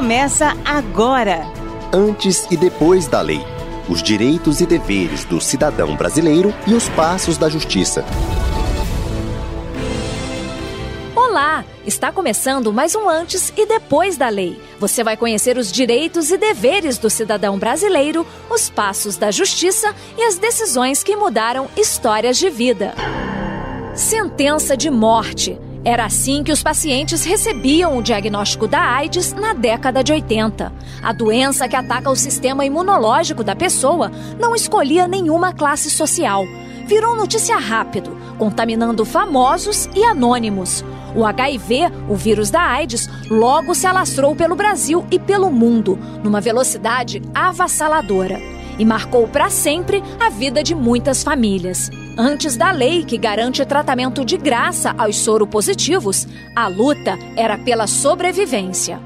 começa agora. Antes e depois da lei. Os direitos e deveres do cidadão brasileiro e os passos da justiça. Olá! Está começando mais um Antes e Depois da Lei. Você vai conhecer os direitos e deveres do cidadão brasileiro, os passos da justiça e as decisões que mudaram histórias de vida. Sentença de morte. Era assim que os pacientes recebiam o diagnóstico da AIDS na década de 80. A doença que ataca o sistema imunológico da pessoa não escolhia nenhuma classe social. Virou notícia rápido, contaminando famosos e anônimos. O HIV, o vírus da AIDS, logo se alastrou pelo Brasil e pelo mundo, numa velocidade avassaladora. E marcou para sempre a vida de muitas famílias. Antes da lei que garante tratamento de graça aos soropositivos, a luta era pela sobrevivência.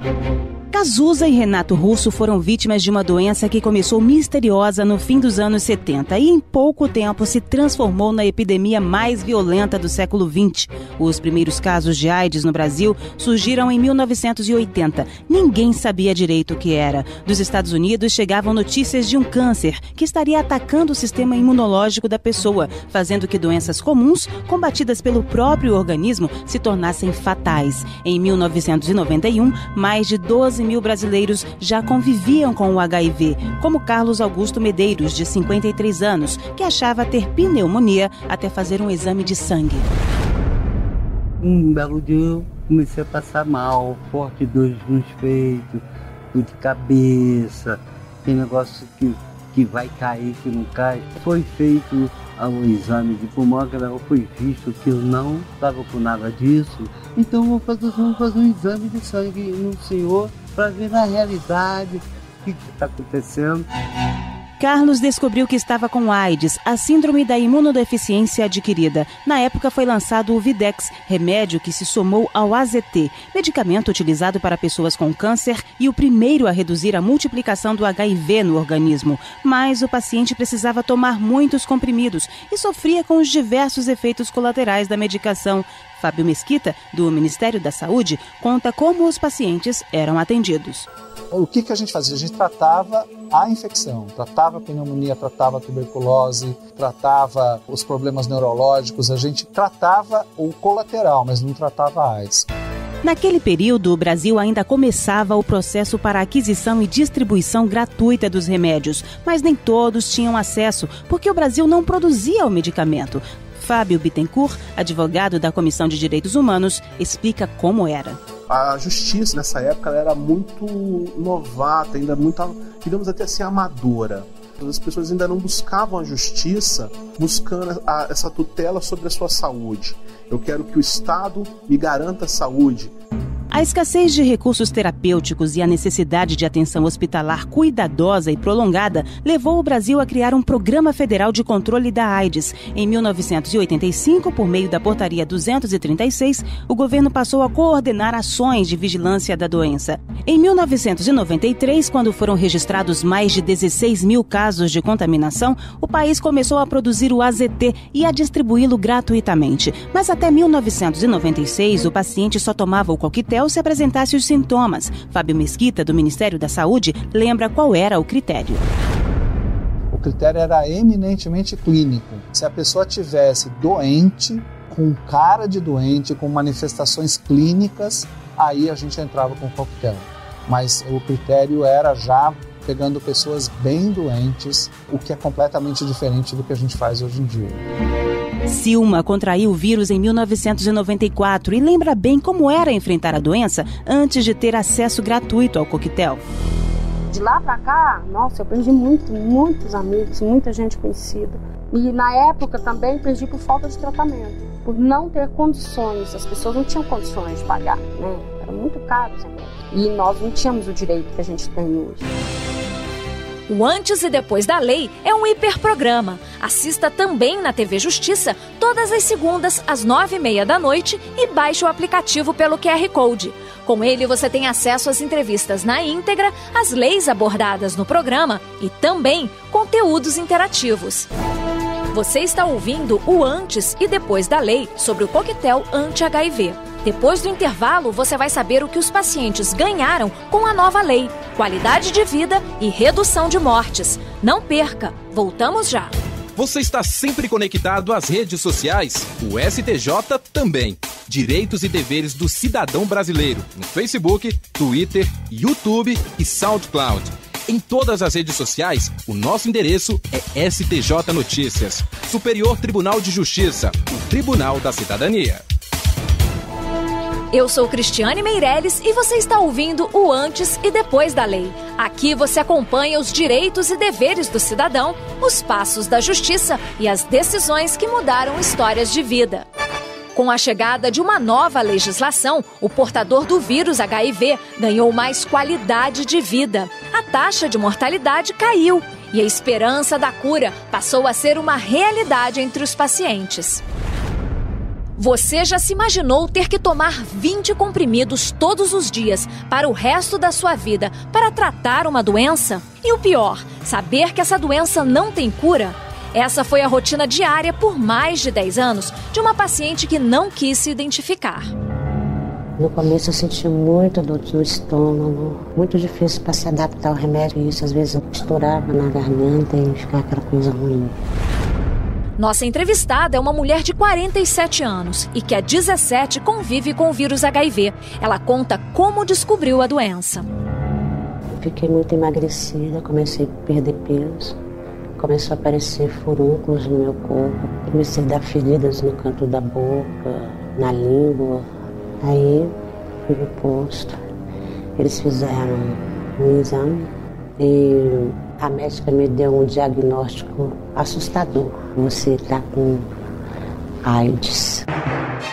Cazuza e Renato Russo foram vítimas de uma doença que começou misteriosa no fim dos anos 70 e em pouco tempo se transformou na epidemia mais violenta do século XX. Os primeiros casos de AIDS no Brasil surgiram em 1980. Ninguém sabia direito o que era. Dos Estados Unidos chegavam notícias de um câncer que estaria atacando o sistema imunológico da pessoa, fazendo que doenças comuns, combatidas pelo próprio organismo, se tornassem fatais. Em 1991, mais de 12 mil brasileiros já conviviam com o HIV, como Carlos Augusto Medeiros, de 53 anos, que achava ter pneumonia até fazer um exame de sangue. Um belo dia eu comecei a passar mal, forte dor nos peitos, dor de cabeça, tem negócio que vai cair, que não cai. Foi feito um exame de pulmão, foi visto que eu não estava com nada disso, então vamos fazer um exame de sangue no senhor para ver na realidade o que está acontecendo. Carlos descobriu que estava com AIDS, a síndrome da imunodeficiência adquirida. Na época foi lançado o Videx, remédio que se somou ao AZT, medicamento utilizado para pessoas com câncer e o primeiro a reduzir a multiplicação do HIV no organismo. Mas o paciente precisava tomar muitos comprimidos e sofria com os diversos efeitos colaterais da medicação. Fábio Mesquita, do Ministério da Saúde, conta como os pacientes eram atendidos. O que a gente fazia? A gente tratava a infecção, tratava a pneumonia, tratava a tuberculose, tratava os problemas neurológicos, a gente tratava o colateral, mas não tratava a AIDS. Naquele período, o Brasil ainda começava o processo para a aquisição e distribuição gratuita dos remédios, mas nem todos tinham acesso, porque o Brasil não produzia o medicamento. Fábio Bittencourt, advogado da Comissão de Direitos Humanos, explica como era. A justiça nessa época ela era muito novata, ainda muito, digamos até assim, amadora. As pessoas ainda não buscavam a justiça, buscando essa tutela sobre a sua saúde. Eu quero que o Estado me garanta a saúde. A escassez de recursos terapêuticos e a necessidade de atenção hospitalar cuidadosa e prolongada levou o Brasil a criar um Programa Federal de Controle da AIDS. Em 1985, por meio da Portaria 236, o governo passou a coordenar ações de vigilância da doença. Em 1993, quando foram registrados mais de 16 mil casos de contaminação, o país começou a produzir o AZT e a distribuí-lo gratuitamente. Mas até 1996, o paciente só tomava o coquetel se apresentasse os sintomas. Fábio Mesquita, do Ministério da Saúde, lembra qual era o critério. O critério era eminentemente clínico. Se a pessoa tivesse doente, com cara de doente, com manifestações clínicas, aí a gente entrava com o coquetel. Mas o critério era já pegando pessoas bem doentes, o que é completamente diferente do que a gente faz hoje em dia. Silma contraiu o vírus em 1994 e lembra bem como era enfrentar a doença antes de ter acesso gratuito ao coquetel. De lá pra cá, nossa, eu perdi muitos amigos, muita gente conhecida. E na época também perdi por falta de tratamento, por não ter condições. As pessoas não tinham condições de pagar, né? Era muito caro os remédios. E nós não tínhamos o direito que a gente tem hoje. O Antes e Depois da Lei é um hiperprograma. Assista também na TV Justiça todas as segundas às 9h30 da noite e baixe o aplicativo pelo QR Code. Com ele você tem acesso às entrevistas na íntegra, às leis abordadas no programa e também conteúdos interativos. Você está ouvindo o Antes e Depois da Lei sobre o coquetel anti-HIV. Depois do intervalo, você vai saber o que os pacientes ganharam com a nova lei, qualidade de vida e redução de mortes. Não perca, voltamos já. Você está sempre conectado às redes sociais? O STJ também. Direitos e deveres do cidadão brasileiro no Facebook, Twitter, YouTube e SoundCloud. Em todas as redes sociais, o nosso endereço é STJ Notícias. Superior Tribunal de Justiça, o Tribunal da Cidadania. Eu sou Cristiane Meirelles e você está ouvindo o Antes e Depois da Lei. Aqui você acompanha os direitos e deveres do cidadão, os passos da justiça e as decisões que mudaram histórias de vida. Com a chegada de uma nova legislação, o portador do vírus HIV ganhou mais qualidade de vida. A taxa de mortalidade caiu e a esperança da cura passou a ser uma realidade entre os pacientes. Você já se imaginou ter que tomar 20 comprimidos todos os dias para o resto da sua vida para tratar uma doença? E o pior, saber que essa doença não tem cura? Essa foi a rotina diária por mais de 10 anos de uma paciente que não quis se identificar. No começo eu senti muita dor no estômago, muito difícil para se adaptar ao remédio. Isso às vezes eu misturava na garganta e ficava aquela coisa ruim. Nossa entrevistada é uma mulher de 47 anos e que há 17 convive com o vírus HIV. Ela conta como descobriu a doença. Fiquei muito emagrecida, comecei a perder peso. Começou a aparecer furúnculos no meu corpo. Comecei a dar feridas no canto da boca, na língua. Aí fui no posto. Eles fizeram um exame e a médica me deu um diagnóstico assustador. Você está com AIDS.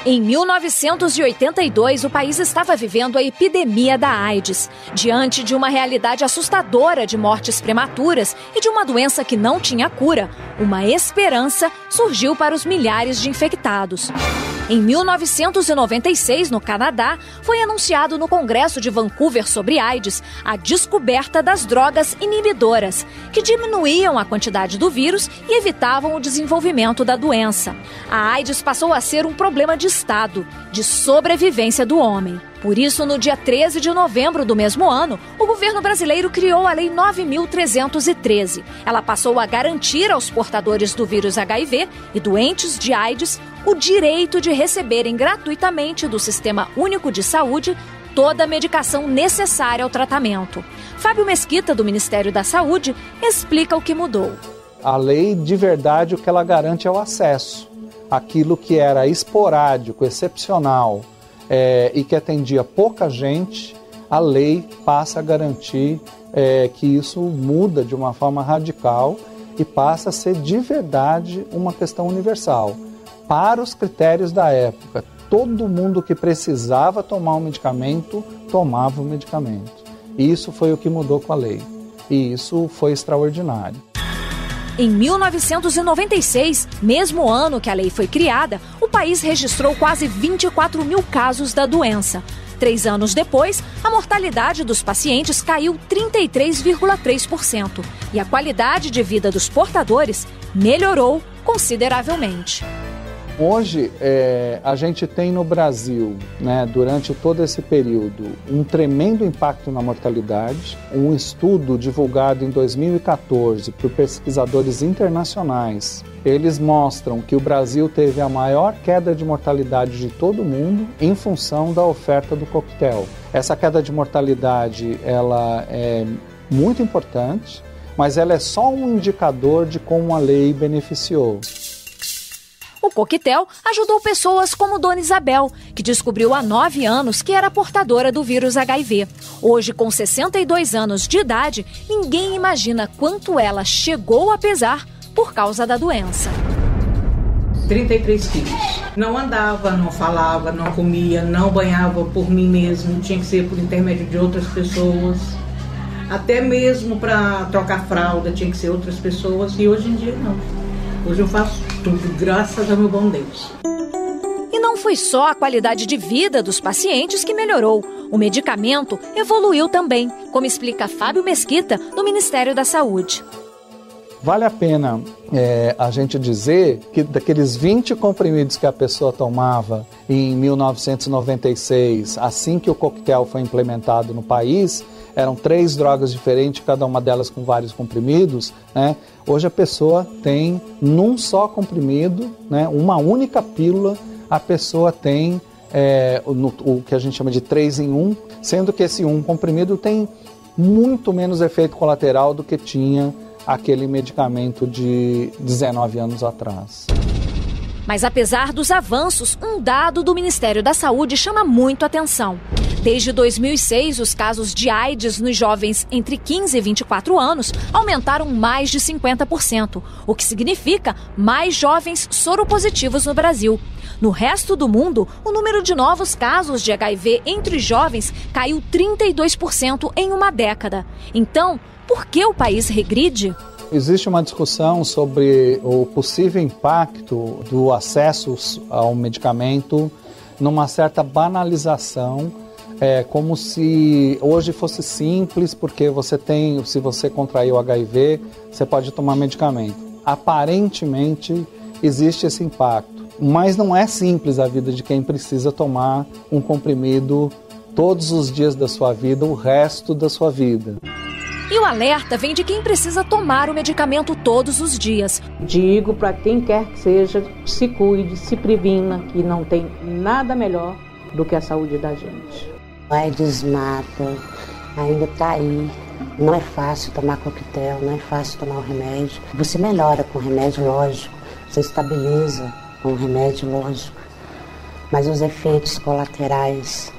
Em 1982, o país estava vivendo a epidemia da AIDS. Diante de uma realidade assustadora de mortes prematuras e de uma doença que não tinha cura, uma esperança surgiu para os milhares de infectados. Em 1996, no Canadá, foi anunciado no Congresso de Vancouver sobre AIDS a descoberta das drogas inibidoras, que diminuíam a quantidade do vírus e evitavam o desenvolvimento da doença. A AIDS passou a ser um problema de Estado, de sobrevivência do homem. Por isso, no dia 13 de novembro do mesmo ano, o governo brasileiro criou a Lei 9.313. Ela passou a garantir aos portadores do vírus HIV e doentes de AIDS o direito de receberem gratuitamente do Sistema Único de Saúde toda a medicação necessária ao tratamento. Fábio Mesquita, do Ministério da Saúde, explica o que mudou. A lei, de verdade, o que ela garante é o acesso. Aquilo que era esporádico, excepcional, e que atendia pouca gente, a lei passa a garantir que isso muda de uma forma radical e passa a ser de verdade uma questão universal. Para os critérios da época, todo mundo que precisava tomar um medicamento, tomava o medicamento. Isso foi o que mudou com a lei. E isso foi extraordinário. Em 1996, mesmo ano que a lei foi criada, o país registrou quase 24 mil casos da doença. 3 anos depois, a mortalidade dos pacientes caiu 33,3% e a qualidade de vida dos portadores melhorou consideravelmente. Hoje, a gente tem no Brasil, durante todo esse período, um tremendo impacto na mortalidade. Um estudo divulgado em 2014 por pesquisadores internacionais, eles mostram que o Brasil teve a maior queda de mortalidade de todo o mundo em função da oferta do coquetel. Essa queda de mortalidade ela é muito importante, mas ela é só um indicador de como a lei beneficiou. O coquetel ajudou pessoas como Dona Isabel, que descobriu há 9 anos que era portadora do vírus HIV. Hoje, com 62 anos de idade, ninguém imagina quanto ela chegou a pesar por causa da doença. 33 quilos. Não andava, não falava, não comia, não banhava por mim mesmo, tinha que ser por intermédio de outras pessoas. Até mesmo para trocar fralda tinha que ser outras pessoas e hoje em dia não. Hoje eu faço tudo, graças ao meu bom Deus. E não foi só a qualidade de vida dos pacientes que melhorou. O medicamento evoluiu também, como explica Fábio Mesquita, do Ministério da Saúde. Vale a pena a gente dizer que daqueles 20 comprimidos que a pessoa tomava em 1996, assim que o coquetel foi implementado no país, eram 3 drogas diferentes, cada uma delas com vários comprimidos, né? Hoje a pessoa tem, num só comprimido, né, uma única pílula, a pessoa tem o que a gente chama de 3 em 1, sendo que esse um comprimido tem muito menos efeito colateral do que tinha aquele medicamento de 19 anos atrás. Mas apesar dos avanços, um dado do Ministério da Saúde chama muito atenção. Desde 2006, os casos de AIDS nos jovens entre 15 e 24 anos aumentaram mais de 50%, o que significa mais jovens soropositivos no Brasil. No resto do mundo, o número de novos casos de HIV entre jovens caiu 32% em uma década. Então, por que o país regride? Existe uma discussão sobre o possível impacto do acesso ao medicamento numa certa banalização, como se hoje fosse simples, porque se você contraiu HIV, você pode tomar medicamento. Aparentemente, existe esse impacto, mas não é simples a vida de quem precisa tomar um comprimido todos os dias da sua vida, o resto da sua vida. E o alerta vem de quem precisa tomar o medicamento todos os dias. Digo para quem quer que seja, se cuide, se previna, que não tem nada melhor do que a saúde da gente. A AIDS mata, ainda está aí. Não é fácil tomar coquetel, não é fácil tomar o remédio. Você melhora com o remédio, lógico. Você estabiliza com o remédio, lógico. Mas os efeitos colaterais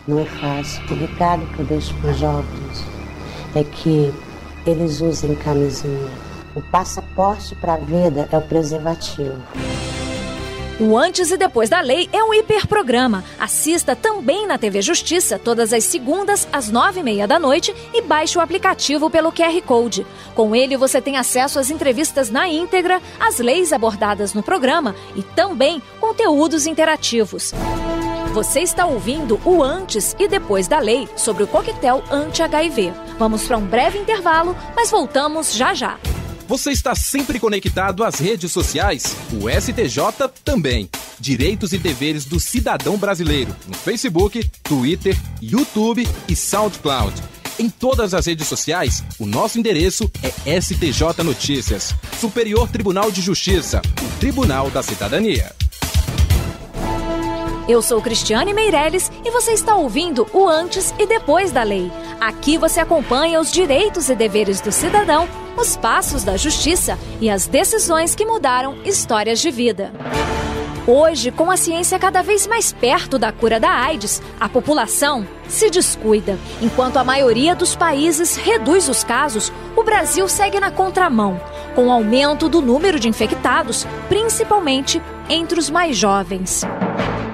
não é fácil. O recado que eu deixo para os jovens é que eles usem camisinha. O passaporte para a vida é o preservativo. O Antes e Depois da Lei é um hiperprograma. Assista também na TV Justiça todas as segundas às 9h30 da noite e baixe o aplicativo pelo QR Code. Com ele você tem acesso às entrevistas na íntegra, às leis abordadas no programa e também conteúdos interativos. Você está ouvindo o Antes e Depois da Lei sobre o coquetel anti-HIV. Vamos para um breve intervalo, mas voltamos já já. Você está sempre conectado às redes sociais? O STJ também. Direitos e deveres do cidadão brasileiro. No Facebook, Twitter, YouTube e SoundCloud. Em todas as redes sociais, o nosso endereço é STJ Notícias. Superior Tribunal de Justiça, o Tribunal da Cidadania. Eu sou Cristiane Meirelles e você está ouvindo o Antes e Depois da Lei. Aqui você acompanha os direitos e deveres do cidadão, os passos da justiça e as decisões que mudaram histórias de vida. Hoje, com a ciência cada vez mais perto da cura da AIDS, a população se descuida. Enquanto a maioria dos países reduz os casos, o Brasil segue na contramão, com o aumento do número de infectados, principalmente entre os mais jovens.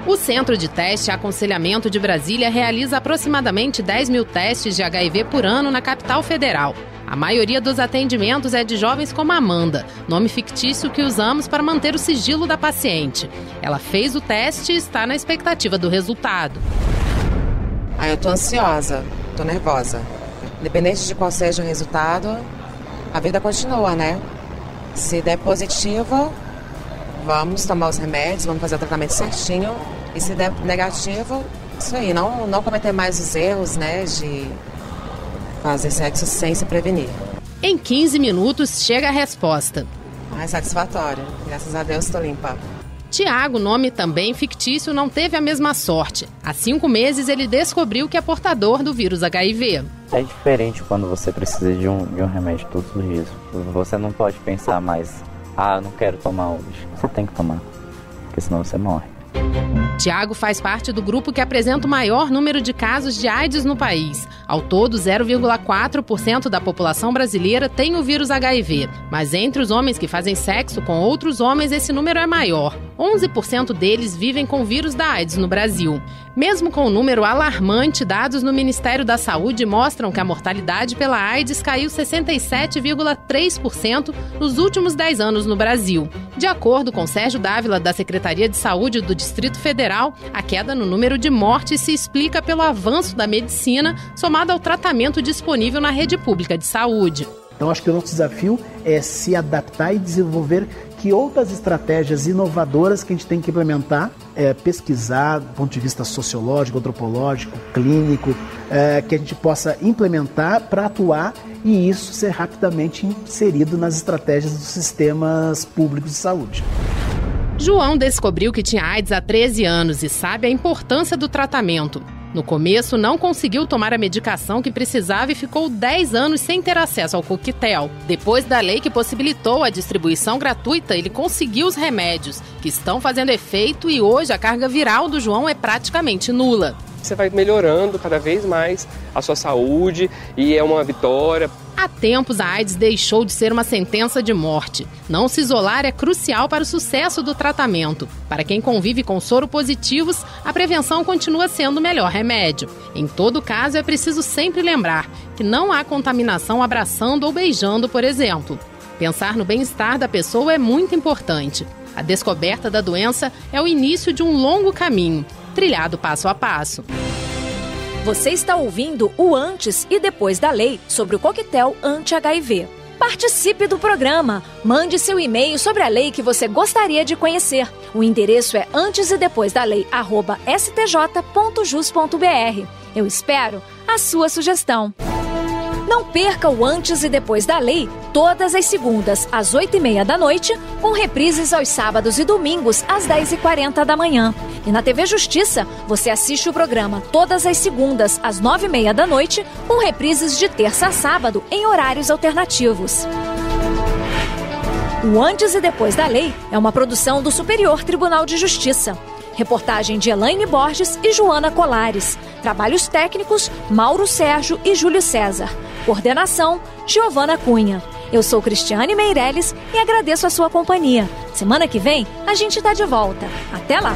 O Centro de Teste e Aconselhamento de Brasília realiza aproximadamente 10 mil testes de HIV por ano na capital federal. A maioria dos atendimentos é de jovens como Amanda, nome fictício que usamos para manter o sigilo da paciente. Ela fez o teste e está na expectativa do resultado. Eu tô ansiosa, tô nervosa. Independente de qual seja o resultado, a vida continua, né? Se der positivo, vamos tomar os remédios, vamos fazer o tratamento certinho. E se der negativo, isso aí, não cometer mais os erros, né, de fazer sexo sem se prevenir. Em 15 minutos chega a resposta. Satisfatório. Graças a Deus estou limpa. Tiago, nome também fictício, não teve a mesma sorte. Há 5 meses ele descobriu que é portador do vírus HIV. É diferente quando você precisa de um remédio todos os dias. Você não pode pensar mais, eu não quero tomar hoje. Você tem que tomar, porque senão você morre. Tiago faz parte do grupo que apresenta o maior número de casos de AIDS no país. Ao todo, 0,4% da população brasileira tem o vírus HIV. Mas entre os homens que fazem sexo com outros homens, esse número é maior. 11% deles vivem com o vírus da AIDS no Brasil. Mesmo com o número alarmante, dados no Ministério da Saúde mostram que a mortalidade pela AIDS caiu 67,3% nos últimos 10 anos no Brasil. De acordo com Sérgio Dávila, da Secretaria de Saúde do Distrito Federal, a queda no número de mortes se explica pelo avanço da medicina, somado ao tratamento disponível na rede pública de saúde. Então acho que o nosso desafio é se adaptar e desenvolver que outras estratégias inovadoras que a gente tem que implementar, pesquisar do ponto de vista sociológico, antropológico, clínico, que a gente possa implementar para atuar e isso ser rapidamente inserido nas estratégias dos sistemas públicos de saúde. João descobriu que tinha AIDS há 13 anos e sabe a importância do tratamento. No começo, não conseguiu tomar a medicação que precisava e ficou 10 anos sem ter acesso ao coquetel. Depois da lei que possibilitou a distribuição gratuita, ele conseguiu os remédios, que estão fazendo efeito e hoje a carga viral do João é praticamente nula. Você vai melhorando cada vez mais a sua saúde e é uma vitória. Há tempos, a AIDS deixou de ser uma sentença de morte. Não se isolar é crucial para o sucesso do tratamento. Para quem convive com soropositivos, a prevenção continua sendo o melhor remédio. Em todo caso, é preciso sempre lembrar que não há contaminação abraçando ou beijando, por exemplo. Pensar no bem-estar da pessoa é muito importante. A descoberta da doença é o início de um longo caminho, trilhado passo a passo. Você está ouvindo o Antes e Depois da Lei sobre o coquetel anti-HIV. Participe do programa. Mande seu e-mail sobre a lei que você gostaria de conhecer. O endereço é antesedepoisdalei@stj.jus.br. Eu espero a sua sugestão. Não perca o Antes e Depois da Lei, todas as segundas, às 8h30 da noite, com reprises aos sábados e domingos, às 10h40 da manhã. E na TV Justiça, você assiste o programa todas as segundas, às 9h30 da noite, com reprises de terça a sábado, em horários alternativos. O Antes e Depois da Lei é uma produção do Superior Tribunal de Justiça. Reportagem de Elaine Borges e Joana Colares. Trabalhos técnicos, Mauro Sérgio e Júlio César. Coordenação, Giovana Cunha. Eu sou Cristiane Meirelles e agradeço a sua companhia. Semana que vem, a gente está de volta. Até lá!